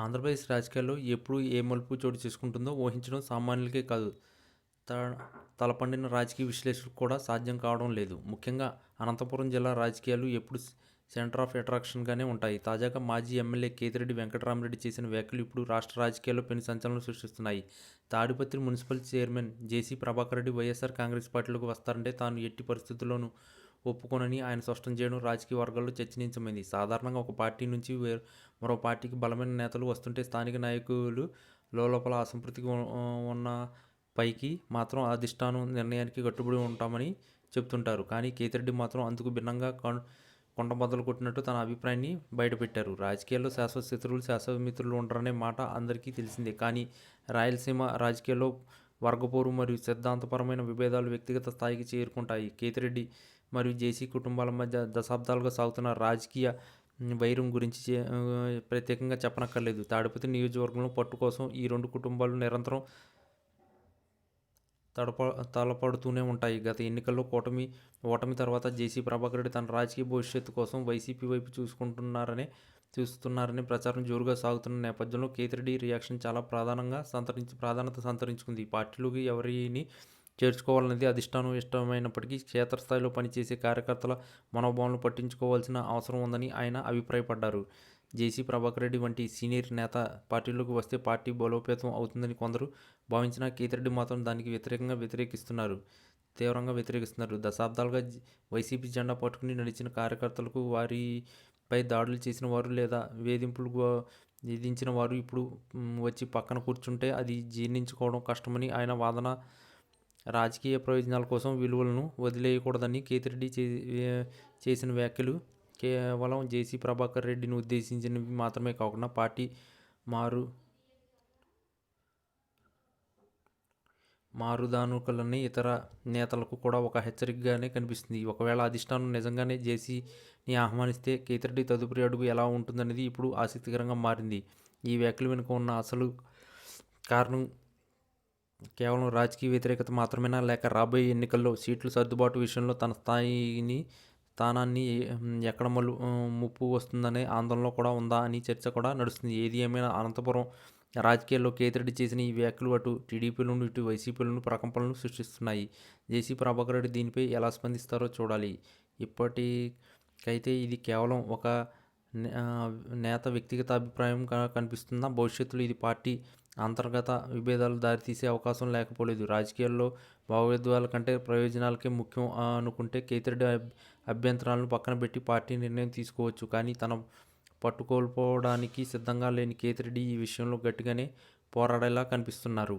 ఆంధ్రప్రదేశ్ రాజకీయాల్లో ఎప్పుడు ఏ మలుపు చోటు చేసుకుంటుందో ఊహించడం సామాన్యులకే కాదు, త తలపండిన రాజకీయ విశ్లేషకులకు కూడా సాధ్యం కావడం లేదు. ముఖ్యంగా అనంతపురం జిల్లా రాజకీయాలు ఎప్పుడు సెంటర్ ఆఫ్ అట్రాక్షన్గానే ఉంటాయి. తాజాగా మాజీ ఎమ్మెల్యే కేతిరెడ్డి వెంకటరామరెడ్డి చేసిన వ్యాఖ్యలు ఇప్పుడు రాష్ట్ర రాజకీయాల్లో పెను సంచలనం సృష్టిస్తున్నాయి. తాడిపత్రి మున్సిపల్ చైర్మన్ జేసీ ప్రభాకర్ రెడ్డి వైఎస్ఆర్ కాంగ్రెస్ పార్టీలోకి వస్తారంటే తాను ఎట్టి పరిస్థితుల్లోనూ ఒప్పుకోనని ఆయన స్పష్టం చేయడం రాజకీయ వర్గాల్లో చర్చనీయాంశమైంది. సాధారణంగా ఒక పార్టీ నుంచి మరో పార్టీకి బలమైన నేతలు వస్తుంటే స్థానిక నాయకులు లోలోపల అసంతృప్తిగా ఉన్న పైకి మాత్రం అధిష్టానం నిర్ణయానికి కట్టుబడి ఉంటామని చెప్తుంటారు. కానీ కేతిరెడ్డి మాత్రం అందుకు భిన్నంగా కొండబద్దలు కొట్టినట్టు తన అభిప్రాయాన్ని బయటపెట్టారు. రాజకీయాల్లో శాశ్వత శత్రువులు, శాశ్వత మిత్రులు ఉండరనే మాట అందరికీ తెలిసిందే. కానీ రాయలసీమ రాజకీయాల్లో వర్గపోరు మరియు సిద్ధాంతపరమైన విభేదాలు వ్యక్తిగత స్థాయికి చేరుకుంటాయి. కేతిరెడ్డి మరియు జేసీ కుటుంబాల మధ్య దశాబ్దాలుగా సాగుతున్న రాజకీయ వైరం గురించి ప్రత్యేకంగా చెప్పనక్కర్లేదు. తాడిపత్రి నియోజకవర్గంలో పట్టు కోసం ఈ రెండు కుటుంబాలు నిరంతరం తలపడుతూనే ఉంటాయి. గత ఎన్నికల్లో ఓటమి తర్వాత జేసీ ప్రభాకర్ రెడ్డి తన రాజకీయ భవిష్యత్తు కోసం వైసీపీ వైపు చూస్తున్నారనే ప్రచారం జోరుగా సాగుతున్న నేపథ్యంలో కేతిరెడ్డి రియాక్షన్ చాలా ప్రాధాన్యత సంతరించుకుంది. పార్టీలోకి ఎవరిని చేర్చుకోవాలన్నది అధిష్టానం ఇష్టమైనప్పటికీ క్షేత్రస్థాయిలో పనిచేసే కార్యకర్తల మనోభావాలను పట్టించుకోవాల్సిన అవసరం ఉందని ఆయన అభిప్రాయపడ్డారు. జేసీ ప్రభాకర్ రెడ్డి వంటి సీనియర్ నేత పార్టీలోకి వస్తే పార్టీ బలోపేతం అవుతుందని కొందరు భావించినా కేతిరెడ్డి మాత్రం దానికి తీవ్రంగా వ్యతిరేకిస్తున్నారు. దశాబ్దాలుగా వైసీపీ జెండా పట్టుకుని నడిచిన కార్యకర్తలకు, వారిపై దాడులు చేసిన వారు లేదా వేధింపులు విధించిన వారు ఇప్పుడు వచ్చి పక్కన కూర్చుంటే అది జీర్ణించుకోవడం కష్టమని ఆయన వాదన. రాజకీయ ప్రయోజనాల కోసం విలువలను వదిలేయకూడదని కేతిరెడ్డి చేసిన వ్యాఖ్యలు కేవలం జేసీ ప్రభాకర్ రెడ్డిని ఉద్దేశించినవి మాత్రమే కాకుండా పార్టీ మారుదానుకులని ఇతర నేతలకు కూడా ఒక హెచ్చరికగానే కనిపిస్తుంది. ఒకవేళ అధిష్టానం నిజంగానే జేసీని ఆహ్వానిస్తే కేతిరెడ్డి తదుపరి అడుగు ఎలా ఉంటుందనేది ఇప్పుడు ఆసక్తికరంగా మారింది. ఈ వ్యాఖ్యలు వెనుక ఉన్న అసలు కారణం కేవలం రాజకీయ వ్యతిరేకత మాత్రమేనా, లేక రాబోయే ఎన్నికల్లో సీట్ల సర్దుబాటు విషయంలో తన స్థానాన్ని ఎక్కడ ముప్పు వస్తుందనే ఆందోళన కూడా ఉందా అని చర్చ కూడా నడుస్తుంది. ఏది ఏమైనా అనంతపురం రాజకీయాల్లో కేతిరెడ్డి చేసిన ఈ వ్యాఖ్యలు అటు టీడీపీలోను ఇటు వైసీపీలోను ప్రకంపనలు సృష్టిస్తున్నాయి. జేసీ ప్రభాకర్ రెడ్డి దీనిపై ఎలా స్పందిస్తారో చూడాలి. ఇప్పటికైతే ఇది కేవలం ఒక నేత వ్యక్తిగత అభిప్రాయంగా కనిపిస్తుందా, భవిష్యత్తులో ఇది పార్టీ అంతర్గత విభేదాలు దారితీసే అవకాశం లేకపోలేదు. రాజకీయాల్లో భావోద్వేగాల కంటే ప్రయోజనాలకే ముఖ్యం అనుకుంటే కేతిరెడ్డి అభ్యంతరాలను పక్కన పెట్టి పార్టీ నిర్ణయం తీసుకోవచ్చు. కానీ తన పట్టుకోల్పోవడానికి సిద్ధంగా లేని కేతిరెడ్డి ఈ విషయంలో గట్టిగానే పోరాడేలా కనిపిస్తున్నారు.